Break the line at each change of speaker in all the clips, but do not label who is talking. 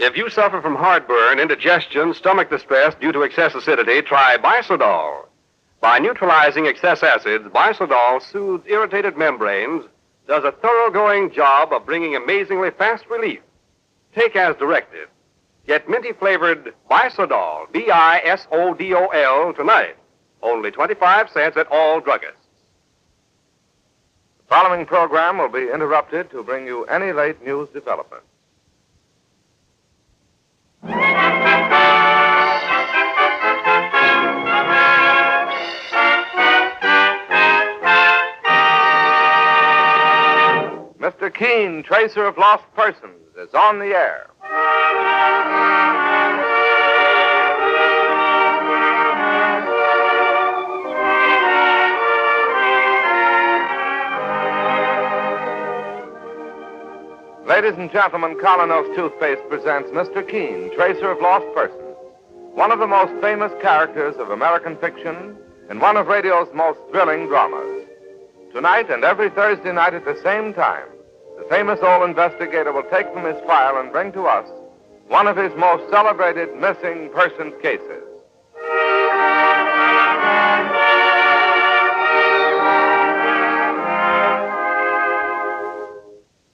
If you suffer from heartburn, indigestion, stomach distress due to excess acidity, try Bisodol. By neutralizing excess acids, Bisodol soothes irritated membranes, does a thoroughgoing job of bringing amazingly fast relief. Take as directed. Get minty-flavored Bisodol, Bisodol, tonight. Only 25 cents at all druggists.
The following program will be interrupted to bring you any late news developments. Mr. Keen, tracer of lost persons, is on the air. Ladies and gentlemen, Colonos Toothpaste presents Mr. Keen, tracer of lost persons, one of the most famous characters of American fiction and one of radio's most thrilling dramas. Tonight and every Thursday night at the same time, the famous old investigator will take from his file and bring to us one of his most celebrated missing persons cases.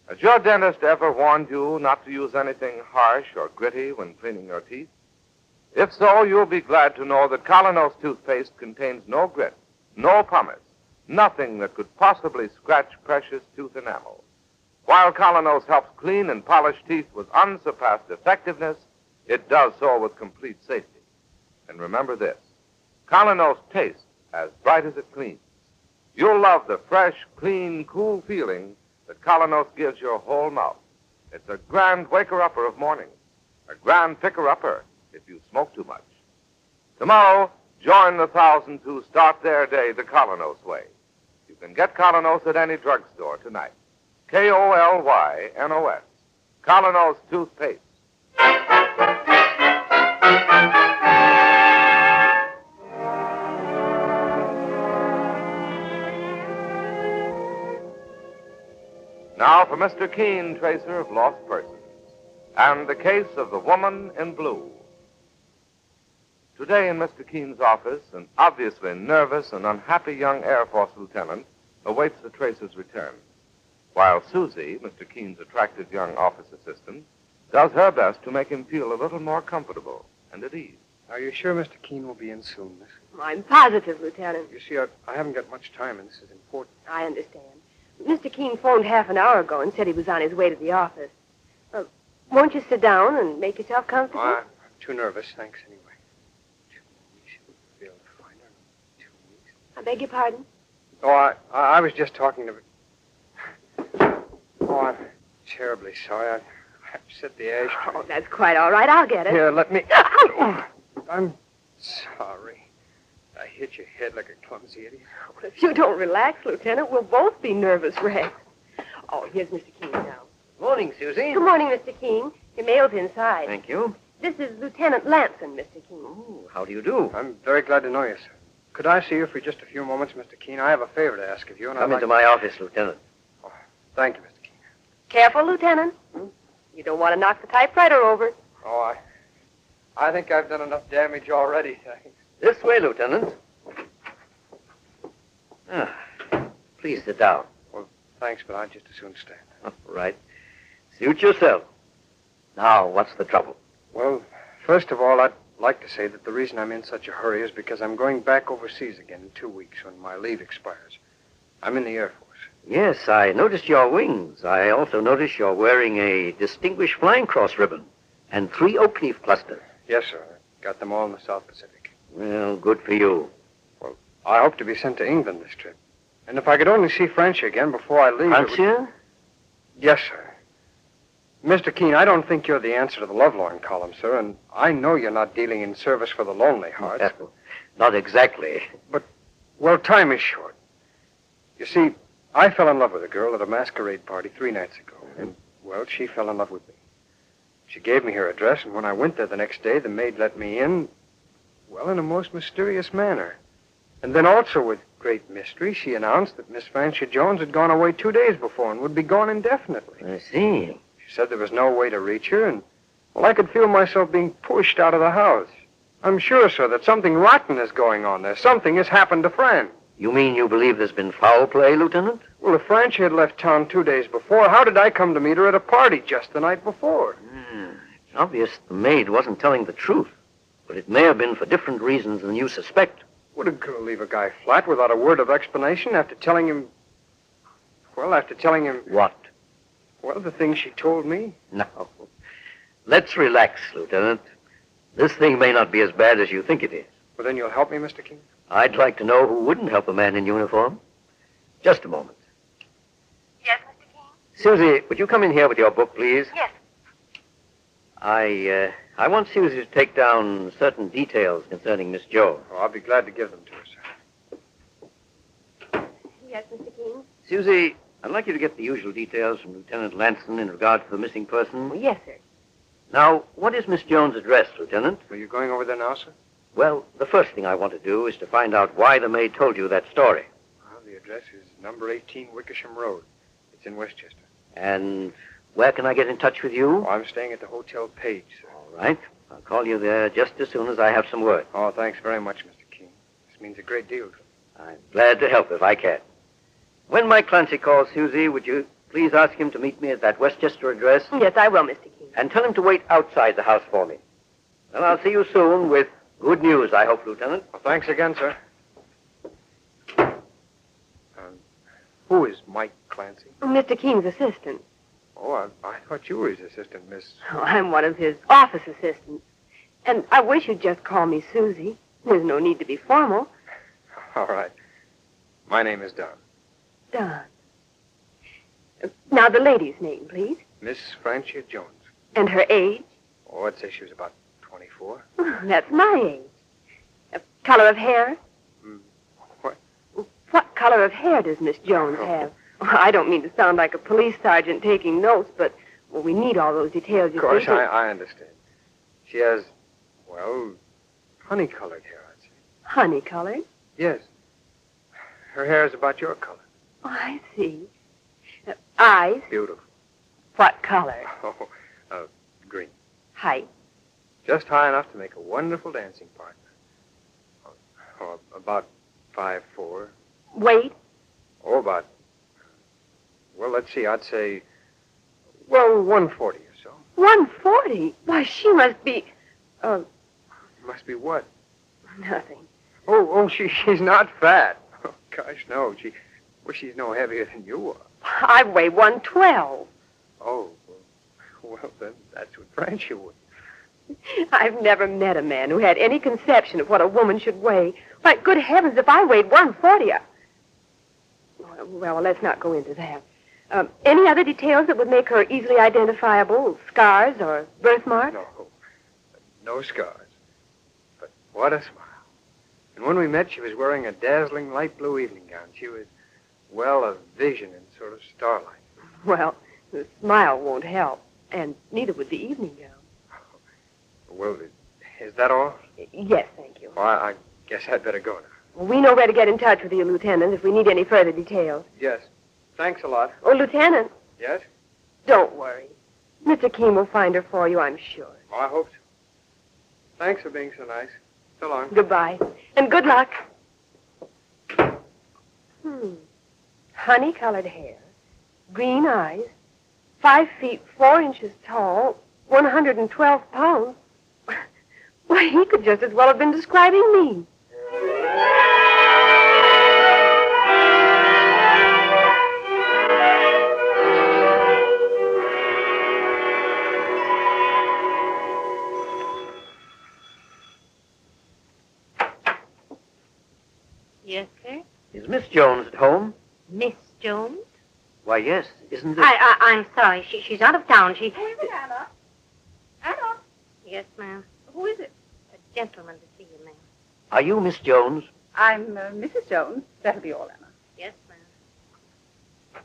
Has your dentist ever warned you not to use anything harsh or gritty when cleaning your teeth? If so, you'll be glad to know that Colonos toothpaste contains no grit, no pumice, nothing that could possibly scratch precious tooth enamel. While Colonos helps clean and polish teeth with unsurpassed effectiveness, it does so with complete safety. And remember this, Colonos tastes as bright as it cleans. You'll love the fresh, clean, cool feeling that Colonos gives your whole mouth. It's a grand waker-upper of mornings, a grand picker-upper if you smoke too much. Tomorrow, join the thousands who start their day the Colonos way. You can get Colonos at any drugstore tonight. KolYnos. Colonos toothpaste. Now for Mr. Keen, tracer of lost persons, and the case of the woman in blue. Today in Mr. Keen's office, an obviously nervous and unhappy young Air Force lieutenant awaits the tracer's return, while Susie, Mr. Keen's attractive young office assistant, does her best to make him feel a little more comfortable and at ease.
Are you sure Mr. Keen will be in soon, Miss?
I'm positive, Lieutenant.
You see, I haven't got much time, and this is important.
I understand. Mr. Keen phoned half an hour ago and said he was on his way to the office. Won't you sit down and make yourself comfortable?
I'm too nervous, thanks, anyway. 2 weeks. You wouldn't be able to find her in 2 weeks.
I beg your pardon?
Oh, I was just talking to... Oh, I'm terribly sorry. I upset the ashtray.
Oh, that's quite all right. I'll get it.
Here, let me... I'm sorry. I hit your head like a clumsy idiot.
Well, if you don't relax, Lieutenant, we'll both be nervous wrecks. Oh, here's Mr. Keen now.
Morning, Susie.
Good morning, Mr. Keen. Your mail's inside.
Thank you.
This is Lieutenant Lanson, Mr. Keen.
Oh, how do you do?
I'm very glad to know you, sir. Could I see you for just a few moments, Mr. Keen? I have a favor to ask of you, and
Come into my office, Lieutenant.
Oh, thank you, Mr. Keen.
Careful, Lieutenant. You don't want to knock the typewriter over.
Oh, I think I've done enough damage already, thanks.
This way, Lieutenant. Please sit down.
Well, thanks, but I'd just as soon stand.
All right. Suit yourself. Now, what's the trouble?
Well, first of all, I'd like to say that the reason I'm in such a hurry is because I'm going back overseas again in 2 weeks when my leave expires. I'm in the Air Force.
Yes, I noticed your wings. I also noticed you're wearing a Distinguished Flying Cross ribbon and 3 oak leaf clusters.
Yes, sir. I got them all in the South Pacific.
Well, good for you.
Well, I hope to be sent to England this trip. And if I could only see Francia again before I leave...
Francia?
Yes, sir. Mr. Keen, I don't think you're the answer to the lovelorn column, sir, and I know you're not dealing in service for the lonely hearts.
Not exactly.
But, well, time is short. You see, I fell in love with a girl at a masquerade party 3 nights ago, and, well, she fell in love with me. She gave me her address, and when I went there the next day, the maid let me in, well, in a most mysterious manner. And then also with great mystery, she announced that Miss Francia Jones had gone away 2 days before and would be gone indefinitely.
I see.
She said there was no way to reach her, and Well, I could feel myself being pushed out of the house. I'm sure, sir, that something rotten is going on there. Something has happened to Fran.
You mean you believe there's been foul play, Lieutenant?
Well, if Francie had left town 2 days before, how did I come to meet her at a party just the night before?
It's obvious the maid wasn't telling the truth, but it may have been for different reasons than you suspect.
Would a girl leave a guy flat without a word of explanation after telling him... Well, after telling him...
What?
Well, the things she told me.
Now, let's relax, Lieutenant. This thing may not be as bad as you think it is.
Well, then you'll help me, Mr. King?
I'd like to know who wouldn't help a man in uniform. Just a moment.
Yes, Mr. King?
Susie, would you come in here with your book, please?
Yes.
I want Susie to take down certain details concerning Miss Jones.
Oh, I'll be glad to give them to her, sir.
Yes, Mr. King?
Susie, I'd like you to get the usual details from Lieutenant Lanson in regard to the missing person.
Yes, sir.
Now, what is Miss Jones' address, Lieutenant?
Are you going over there now, sir?
Well, the first thing I want to do is to find out why the maid told you that story.
Well, the address is number 18 Wickersham Road. It's in Westchester.
And where can I get in touch with you?
Oh, I'm staying at the Hotel Page, sir.
All right. I'll call you there just as soon as I have some word.
Oh, thanks very much, Mr. King. This means a great deal to me.
I'm glad to help if I can. When Mike Clancy calls Susie, would you please ask him to meet me at that Westchester address?
Yes, I will, Mr. King.
And tell him to wait outside the house for me. Well, I'll see you soon with good news, I hope, Lieutenant.
Well, thanks again, sir. Who is Mike Clancy?
Mr. King's assistant.
Oh, I thought you were his assistant, Miss...
Oh, I'm one of his office assistants. And I wish you'd just call me Susie. There's no need to be formal.
All right. My name is Don.
Don. Now, the lady's name, please.
Miss Francia Jones.
And her age?
Oh, I'd say she was about 24.
That's my age. Color of hair?
What?
What color of hair does Miss Jones have? I don't mean to sound like a police sergeant taking notes, but we need all those details, you
Of course,
see.
I understand. She has, well, honey-colored hair, I'd say.
Honey-colored?
Yes. Her hair is about your color.
Oh, I see. Eyes?
Beautiful.
What color?
Oh, green.
Height?
Just high enough to make a wonderful dancing partner. Oh, about 5'4".
Weight?
Oh, about... Well, let's see. I'd say... Well, 140 or so.
140? Why, she must be...
Must be what?
Nothing.
She's not fat. Oh, gosh, no. She's no heavier than you are.
I weigh 112.
Oh, well, then that's what Francia would.
I've never met a man who had any conception of what a woman should weigh. Why, good heavens, if I weighed 140... Well, let's not go into that. Any other details that would make her easily identifiable? Scars or birthmarks?
No scars. But what a smile. And when we met, she was wearing a dazzling light blue evening gown. She was, well, a vision in sort of starlight.
Well, the smile won't help, and neither would the evening gown.
Well, is that all?
Yes, thank you.
Well, I guess I'd better go now.
Well, we know where to get in touch with you, Lieutenant, if we need any further details.
Yes. Thanks a lot.
Oh, Lieutenant,
Yes?
don't worry. Mr. Keen will find her for you, I'm sure.
Oh, I hope so. Thanks for being so nice. So long.
Goodbye, and good luck. Honey-colored hair, green eyes, 5 feet 4 inches tall, 112 pounds. Why, he could just as well have been describing me.
Yes, sir?
Is Miss Jones at home?
Miss Jones?
Why, yes. Isn't it?
I'm sorry. She's out of town. Who
is it, Anna? Anna?
Yes, ma'am.
Who is it?
A gentleman to see you, ma'am.
Are you Miss Jones?
I'm Mrs. Jones. That'll be all, Anna.
Yes,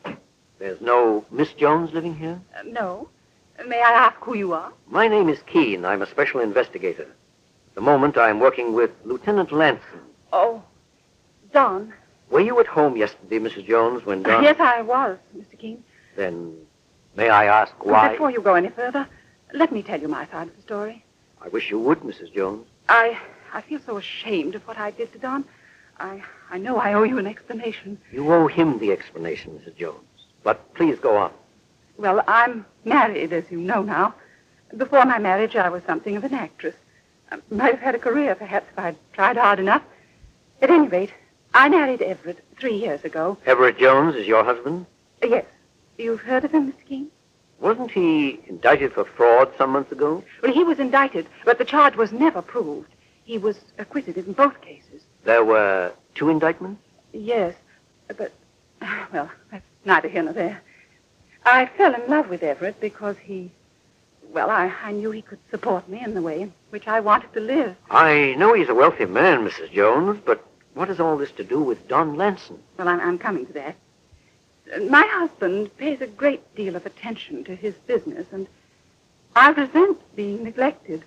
ma'am.
There's no Miss Jones living here?
No. May I ask who you are?
My name is Keen. I'm a special investigator. At the moment, I'm working with Lieutenant Lanson.
Oh, Don.
Were you at home yesterday, Mrs. Jones, when Don...
Yes, I was, Mr. King.
Then may I ask why?
Before you go any further, Let me tell you my side of the story.
I wish you would, Mrs. Jones.
I feel so ashamed of what I did to Don. I know I owe you an explanation.
You owe him the explanation, Mrs. Jones. But please go on.
Well, I'm married, as you know now. Before my marriage, I was something of an actress. I might have had a career, perhaps, if I'd tried hard enough. At any rate, I married Everett 3 years ago.
Everett Jones is your husband?
Yes. You've heard of him, Mr. Keen?
Wasn't he indicted for fraud some months ago?
Well, he was indicted, but the charge was never proved. He was acquitted in both cases.
There were 2 indictments?
Yes, but, well, that's neither here nor there. I fell in love with Everett because I knew he could support me in the way in which I wanted to live.
I know he's a wealthy man, Mrs. Jones, but what has all this to do with Don Lanson?
Well, I'm coming to that. My husband pays a great deal of attention to his business, and I resent being neglected.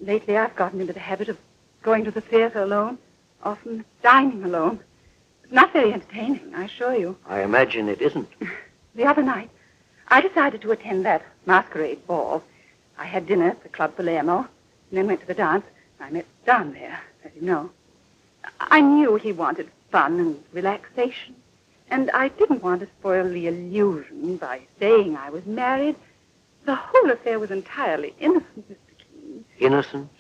Lately, I've gotten into the habit of going to the theater alone, often dining alone. It's not very entertaining, I assure you.
I imagine it isn't.
The other night, I decided to attend that masquerade ball. I had dinner at the Club Palermo, and then went to the dance. I met Don there, as you know. I knew he wanted fun and relaxation, and I didn't want to spoil the illusion by saying I was married. The whole affair was entirely innocent, Mr. Keen.
Innocent?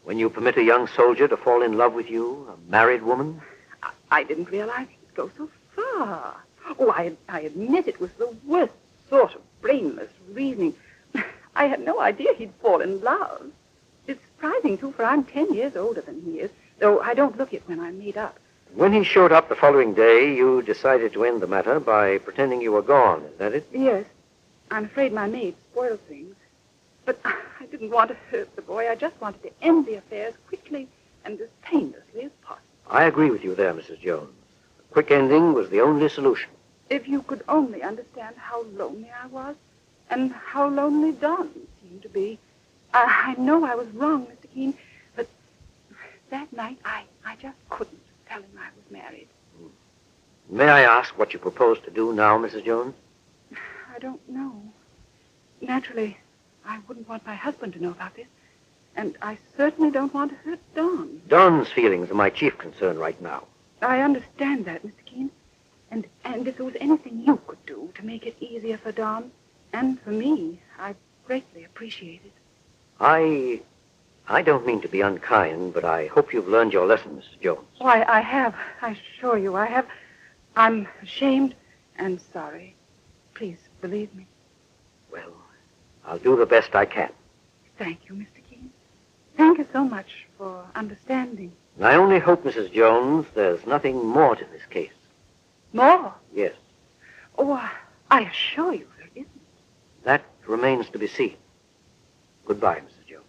When you permit a young soldier to fall in love with you, a married woman?
I didn't realize he'd go so far. Oh, I admit it was the worst sort of brainless reasoning. I had no idea he'd fall in love. It's surprising, too, for I'm 10 years older than he is, though I don't look it when I'm made up.
When he showed up the following day, you decided to end the matter by pretending you were gone. Is that it?
Yes. I'm afraid my maid spoiled things. But I didn't want to hurt the boy. I just wanted to end the affair as quickly and as painlessly as possible.
I agree with you there, Mrs. Jones. A quick ending was the only solution.
If you could only understand how lonely I was and how lonely Don seemed to be. I know I was wrong, Mr. Keen, but that night I just couldn't tell him I was married.
May I ask what you propose to do now, Mrs. Jones?
I don't know. Naturally, I wouldn't want my husband to know about this, and I certainly don't want to hurt Don.
Don's feelings are my chief concern right now.
I understand that, Mr. Keen, and if there was anything you could do to make it easier for Don and for me, I'd greatly appreciate it.
I don't mean to be unkind, but I hope you've learned your lesson, Mrs. Jones.
Oh, I have. I assure you I have. I'm ashamed and sorry. Please believe me.
Well, I'll do the best I can.
Thank you, Mr. Keen. Thank you so much for understanding.
I only hope, Mrs. Jones, there's nothing more to this case.
More?
Yes.
Oh, I assure you there isn't.
That remains to be seen. Goodbye, Mrs. Jones.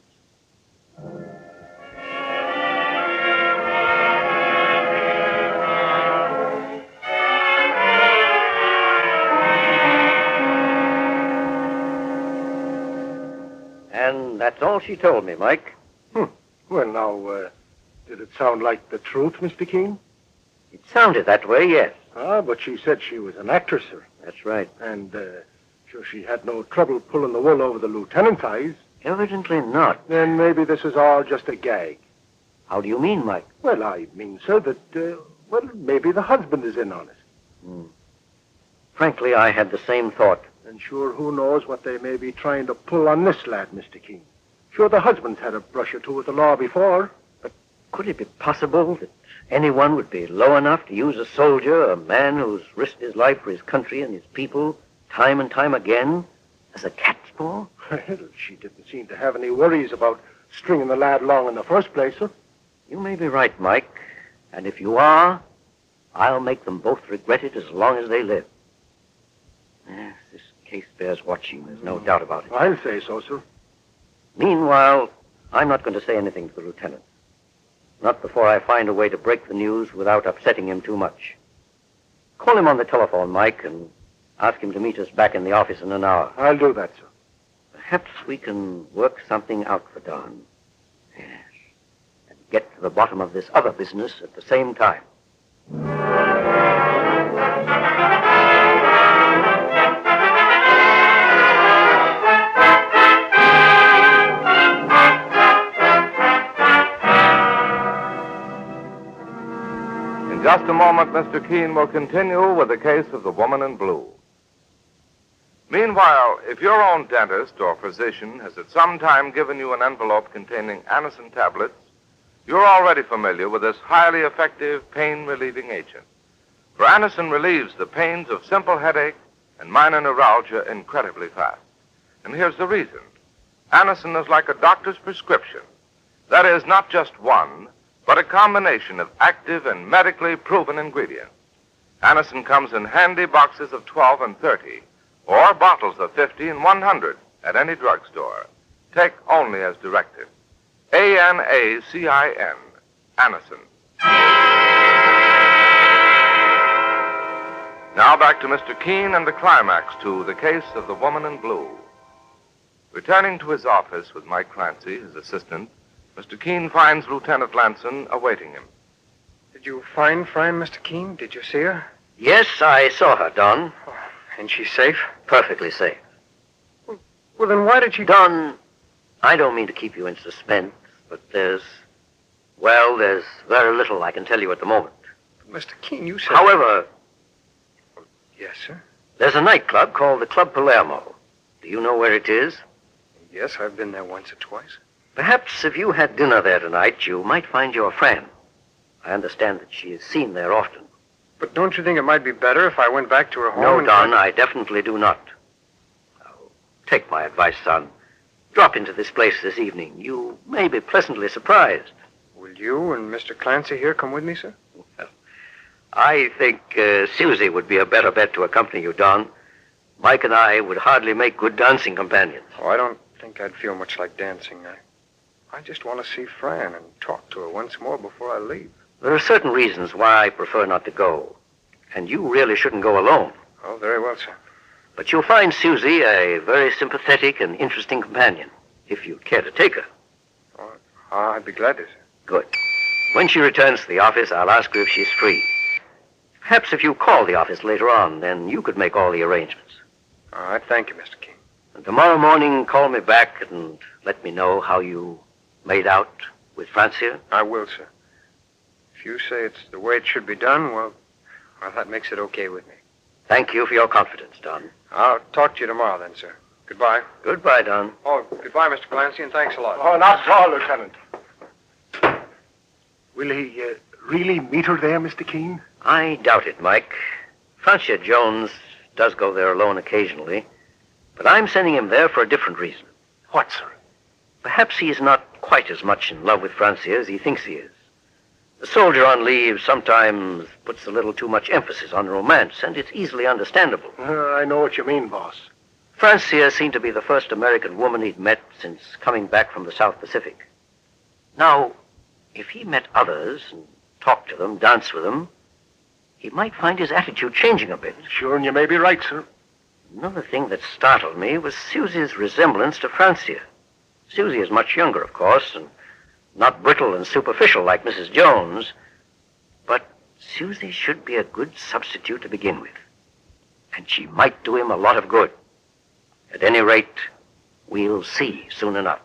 And that's all she told me, Mike.
Well, now, did it sound like the truth, Mr. Keen?
It sounded that way, yes.
But she said she was an actress, sir.
That's right.
And, sure she had no trouble pulling the wool over the lieutenant's eyes.
Evidently not.
Then maybe this is all just a gag.
How do you mean, Mike?
Well, I mean, sir, that, maybe the husband is in on it.
Frankly, I had the same thought.
And sure, who knows what they may be trying to pull on this lad, Mr. Keen. Sure, the husband's had a brush or two with the law before.
Could it be possible that anyone would be low enough to use a soldier, a man who's risked his life for his country and his people, time and time again, as a cat's paw?
Well, she didn't seem to have any worries about stringing the lad along in the first place, sir.
You may be right, Mike. And if you are, I'll make them both regret it as long as they live. Yes, this case bears watching, there's no doubt about it.
I'll say so, sir.
Meanwhile, I'm not going to say anything to the lieutenant. Not before I find a way to break the news without upsetting him too much. Call him on the telephone, Mike, and ask him to meet us back in the office in an hour.
I'll do that, sir.
Perhaps we can work something out for Don. Yes. And get to the bottom of this other business at the same time.
just a moment, Mr. Keen will continue with the case of the woman in blue. Meanwhile, if your own dentist or physician has at some time given you an envelope containing Anacin tablets, you're already familiar with this highly effective pain-relieving agent. For Anacin relieves the pains of simple headache and minor neuralgia incredibly fast. And here's the reason. Anacin is like a doctor's prescription. That is, not just one, but a combination of active and medically proven ingredients. Anacin comes in handy boxes of 12 and 30, or bottles of 50 and 100 at any drugstore. Take only as directed. Anacin, Anacin. Now back to Mr. Keen and the climax to the case of the woman in blue. Returning to his office with Mike Clancy, his assistant, Mr. Keen finds Lieutenant Lanson awaiting him.
Did you find Fran, Mr. Keen? Did you see her?
Yes, I saw her, Don.
And she's safe?
Perfectly safe.
Well, then why did she...
Don, I don't mean to keep you in suspense, but there's very little I can tell you at the moment.
But Mr. Keen, you said...
However...
Yes, sir?
There's a nightclub called the Club Palermo. Do you know where it is?
Yes, I've been there once or twice.
Perhaps if you had dinner there tonight, you might find your friend. I understand that she is seen there often.
But don't you think it might be better if I went back to her home?
No,
and...
Don, I definitely do not. Now, take my advice, son. Drop into this place this evening. You may be pleasantly surprised.
Will you and Mr. Clancy here come with me, sir?
Well, I think Susie would be a better bet to accompany you, Don. Mike and I would hardly make good dancing companions.
Oh, I don't think I'd feel much like dancing. I just want to see Fran and talk to her once more before I leave.
There are certain reasons why I prefer not to go. And you really shouldn't go alone.
Oh, very well, sir.
But you'll find Susie a very sympathetic and interesting companion, if you'd care to take her.
Oh, I'd be glad to, sir.
Good. When she returns to the office, I'll ask her if she's free. Perhaps if you call the office later on, then you could make all the arrangements.
All right, thank you, Mr. King.
And tomorrow morning, call me back and let me know how you made out with Francia.
I will, sir. If you say it's the way it should be done, well, that makes it okay with me.
Thank you for your confidence, Don.
I'll talk to you tomorrow then, sir. Goodbye.
Goodbye, Don.
Oh, goodbye, Mr. Clancy, and thanks a lot.
Oh, not at all, Lieutenant. Will he really meet her there, Mr. Keen?
I doubt it, Mike. Francia Jones does go there alone occasionally, but I'm sending him there for a different reason.
What, sir?
Perhaps he's not quite as much in love with Francia as he thinks he is. The soldier on leave sometimes puts a little too much emphasis on romance, and it's easily understandable.
I know what you mean, boss.
Francia seemed to be the first American woman he'd met since coming back from the South Pacific. Now, if he met others and talked to them, danced with them, he might find his attitude changing a bit.
Sure, and you may be right, sir.
Another thing that startled me was Susie's resemblance to Francia. Susie is much younger, of course, and not brittle and superficial like Mrs. Jones, but Susie should be a good substitute to begin with, and she might do him a lot of good. At any rate, we'll see soon enough.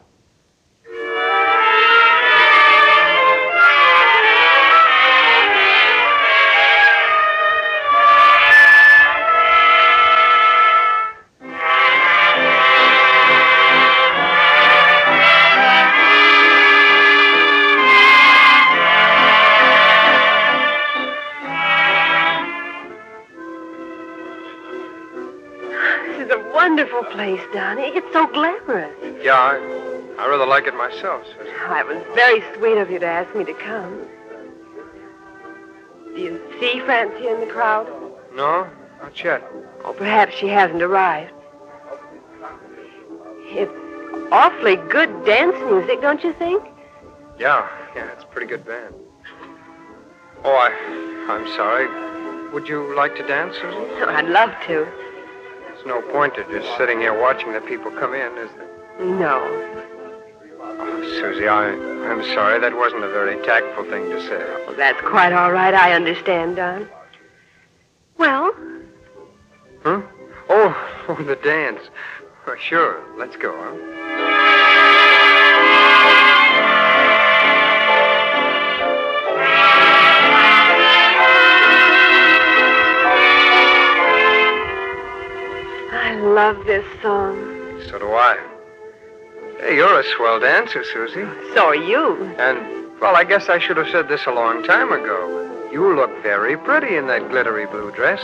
Wonderful place, Don. It's so glamorous.
Yeah, I rather like it myself, Susan.
Oh, it was very sweet of you to ask me to come. Do you see Francia in the crowd?
No, not yet.
Oh, perhaps she hasn't arrived. It's awfully good dance music, don't you think?
Yeah, it's a pretty good band. Oh, I'm sorry. Would you like to dance, Susan?
Oh, I'd love to.
There's no point to just sitting here watching the people come in, is there?
No.
Oh, Susie, I'm sorry. That wasn't a very tactful thing to say.
Well, that's quite all right. I understand, Don. Well?
Huh? Oh, the dance. Sure, let's go, huh?
love this song.
So do I. Hey, you're a swell dancer, Susie.
So are you.
And, well, I guess I should have said this a long time ago. You look very pretty in that glittery blue dress.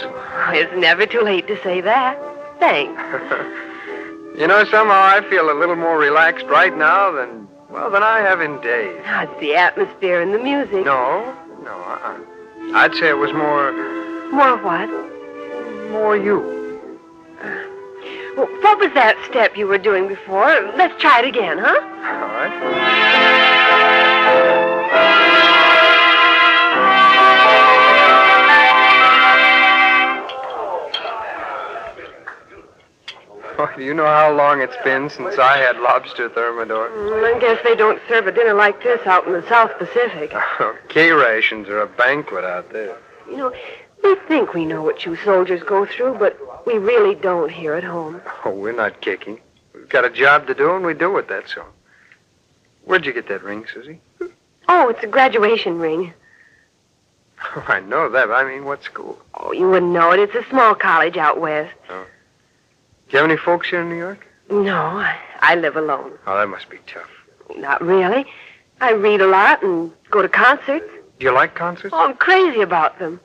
It's never too late to say that. Thanks.
You know, somehow I feel a little more relaxed right now than I have in days.
It's the atmosphere and the music.
No, I'd say it was more
What?
more you.
Well, what was that step you were doing before? Let's try it again, huh?
All right. Oh, do you know how long it's been since I had lobster thermidor?
I guess they don't serve a dinner like this out in the South Pacific.
K-rations are a banquet out there.
You know, we think we know what you soldiers go through, but we really don't here at home.
Oh, we're not kicking. We've got a job to do, and we do it, that's all. Where'd you get that ring, Susie?
Oh, it's a graduation ring.
Oh, I know that, but I mean, what school?
Oh, you wouldn't know it. It's a small college out west.
Do you have any folks here in New York?
No, I live alone.
Oh, that must be tough.
Not really. I read a lot and go to concerts.
Do you like concerts?
Oh, I'm crazy about them.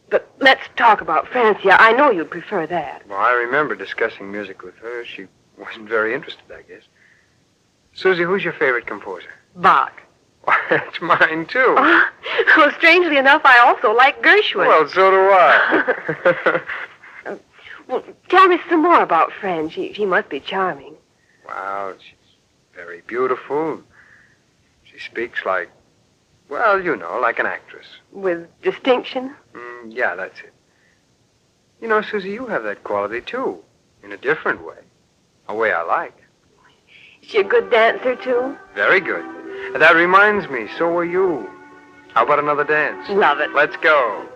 But let's talk about Francia. I know you'd prefer that.
Well, I remember discussing music with her. She wasn't very interested, I guess. Susie, who's your favorite composer?
Bach.
Well, that's mine, too.
Well, strangely enough, I also like Gershwin.
Well, so do I.
Well, tell me some more about Fran. She must be charming.
Wow, she's very beautiful. She speaks like, well, you know, like an actress.
With distinction?
Yeah, that's it. You know, Susie, you have that quality, too. In a different way. A way I like.
Is she a good dancer, too?
Very good. And that reminds me, so are you. How about another dance?
Love it.
Let's go.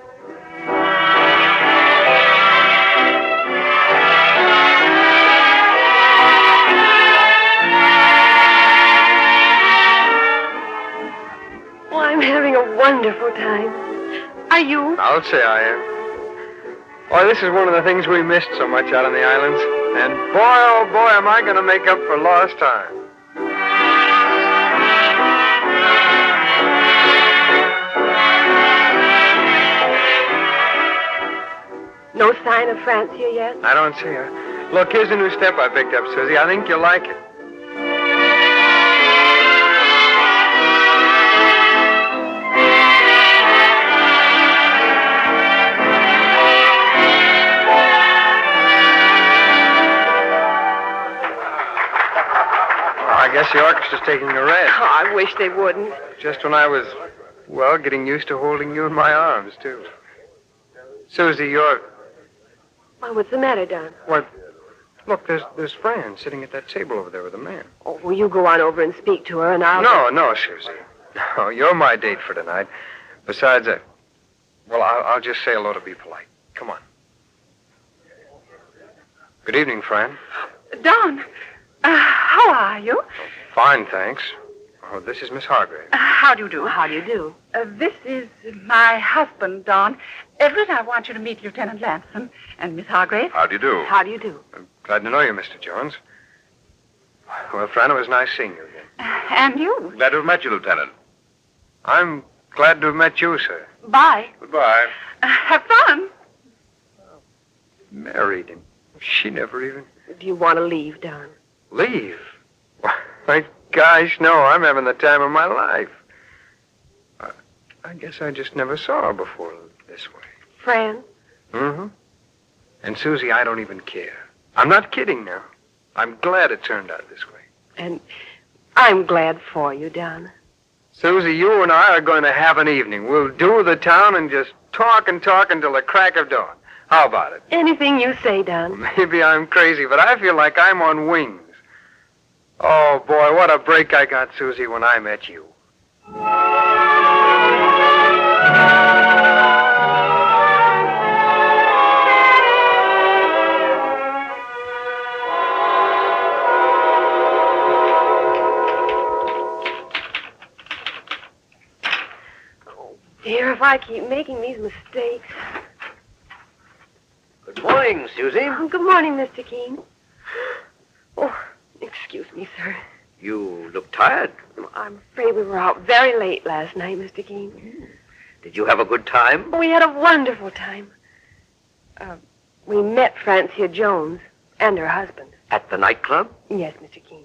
Oh, I'm having a wonderful time. Are you?
I'll say I am. Oh, this is one of the things we missed so much out on the islands. And boy, oh boy, am I going to make up for lost time.
No sign of Francia yet?
I don't see her. Look, here's a new step I picked up, Susie. I think you'll like it. I guess the orchestra's taking a rest.
Oh, I wish they wouldn't.
Just when I was, well, getting used to holding you in my arms, too. Susie, you're...
Well, what's the matter, Don?
What? Look, there's Fran sitting at that table over there with a man.
Oh, well, you go on over and speak to her, and I'll...
No, Susie. No, you're my date for tonight. Besides, I'll just say hello to be polite. Come on. Good evening, Fran.
Don, how are you?
Fine, thanks. Oh, this is Miss Hargrave.
How do you do?
How do you do?
This is my husband, Don. Everett, I want you to meet Lieutenant Lampson and Miss Hargrave.
How do you do?
How do you do?
I'm glad to know you, Mr. Jones. Well, Fran, it was nice seeing you again.
And you.
Glad to have met you, Lieutenant.
I'm glad to have met you, sir.
Bye.
Goodbye.
Have fun.
Married him. She never even...
Do you want to leave, Don?
Leave? My gosh, no, I'm having the time of my life. I guess I just never saw her before this way.
Fran?
Mm-hmm. And Susie, I don't even care. I'm not kidding now. I'm glad it turned out this way.
And I'm glad for you, Don.
Susie, you and I are going to have an evening. We'll do the town and just talk and talk until the crack of dawn. How about it?
Anything you say, Don.
Maybe I'm crazy, but I feel like I'm on wings. Oh, boy, what a break I got, Susie, when I met you.
Dear, if I keep making these mistakes.
Good morning, Susie.
Oh, good morning, Mr. Keen. Oh, excuse me, sir.
You look tired.
I'm afraid we were out very late last night, Mr. Keen.
Did you have a good time?
We had a wonderful time. We met Francia Jones and her husband.
At the nightclub?
Yes, Mr. Keen.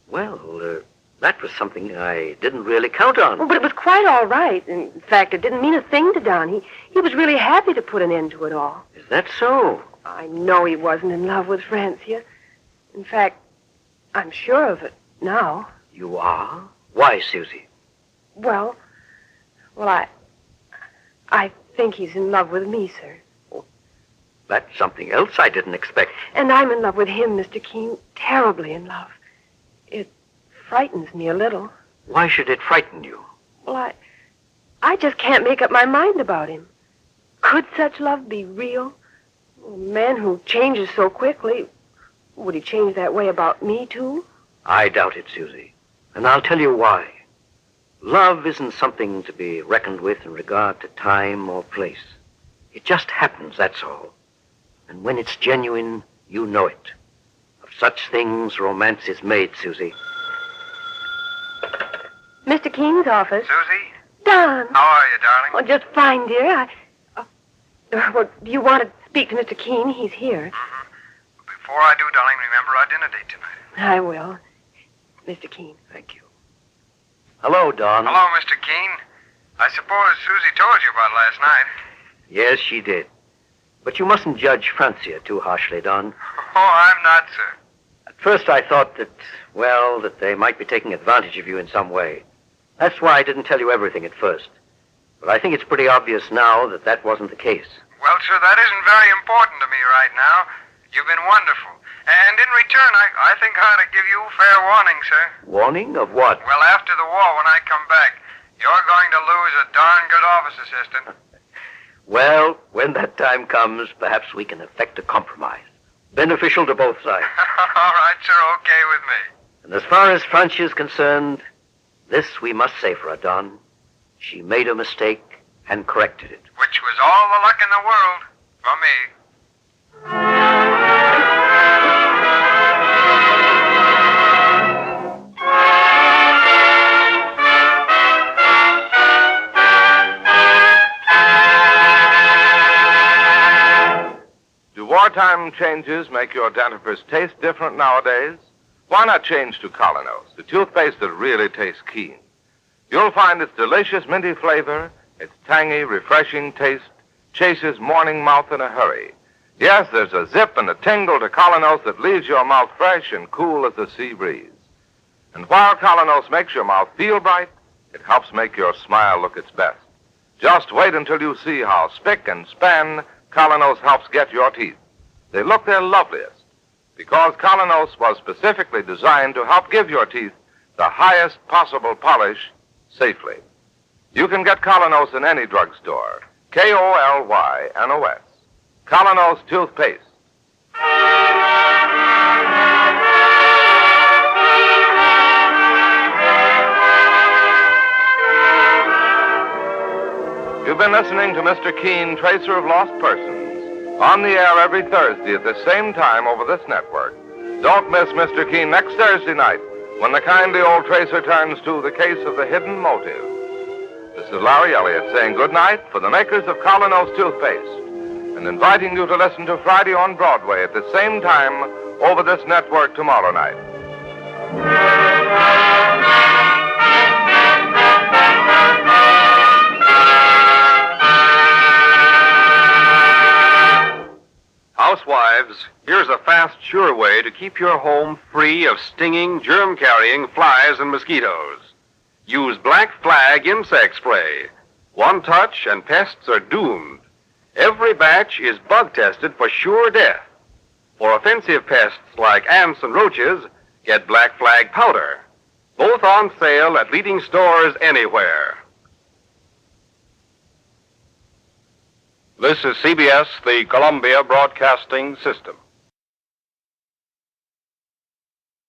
Well, that was something I didn't really count on.
Oh, but it was quite all right. In fact, it didn't mean a thing to Don. He was really happy to put an end to it all.
Is that so?
I know he wasn't in love with Francia. In fact, I'm sure of it now.
You are? Why, Susie?
Well, I think he's in love with me, sir.
That's something else I didn't expect.
And I'm in love with him, Mr. Keen. Terribly in love. It frightens me a little.
Why should it frighten you?
Well, I just can't make up my mind about him. Could such love be real? A man who changes so quickly, would he change that way about me, too?
I doubt it, Susie. And I'll tell you why. Love isn't something to be reckoned with in regard to time or place. It just happens, that's all. And when it's genuine, you know it. Of such things, romance is made, Susie.
Mr. Keen's office.
Susie?
Don.
How are you, darling?
Oh, just fine, dear. Well, do you want to speak to Mr. Keen? He's here.
Before I do, darling, remember our dinner date tonight.
I will. Mr. Keen.
Thank you. Hello, Don.
Hello, Mr. Keen. I suppose Susie told you about last night.
Yes, she did. But you mustn't judge Francia too harshly, Don.
Oh, I'm not, sir.
At first I thought that they might be taking advantage of you in some way. That's why I didn't tell you everything at first. But I think it's pretty obvious now that that wasn't the case.
Well, sir, that isn't very important to me right now. You've been wonderful. And in return, I think I ought to give you fair warning, sir.
Warning of what?
Well, after the war, when I come back, you're going to lose a darn good office assistant.
Well, when that time comes, perhaps we can effect a compromise. Beneficial to both sides.
All right, sir, okay with me.
And as far as Francia is concerned, this we must say for her, Don. She made a mistake and corrected it.
Which was all the luck in the world for me.
Do wartime changes make your dentifrice taste different nowadays? Why not change to Colonos, the toothpaste that really tastes keen? You'll find its delicious minty flavor, its tangy, refreshing taste, chases morning mouth in a hurry. Yes, there's a zip and a tingle to Colonos that leaves your mouth fresh and cool as the sea breeze. And while Colonos makes your mouth feel bright, it helps make your smile look its best. Just wait until you see how spick and span Colonos helps get your teeth. They look their loveliest because Colonos was specifically designed to help give your teeth the highest possible polish safely. You can get Colonos in any drugstore. Kollynos. Colonos toothpaste. You've been listening to Mr. Keen, Tracer of Lost Persons, on the air every Thursday at the same time over this network. Don't miss Mr. Keen next Thursday night when the kindly old tracer turns to the case of the hidden motive. This is Larry Elliott saying good night for the makers of Colonos toothpaste and inviting you to listen to Friday on Broadway at the same time over this network tomorrow night.
Housewives, here's a fast, sure way to keep your home free of stinging, germ-carrying flies and mosquitoes. Use Black Flag insect spray. One touch and pests are doomed. Every batch is bug-tested for sure death. For offensive pests like ants and roaches, get Black Flag powder. Both on sale at leading stores anywhere. This is CBS, the Columbia Broadcasting System.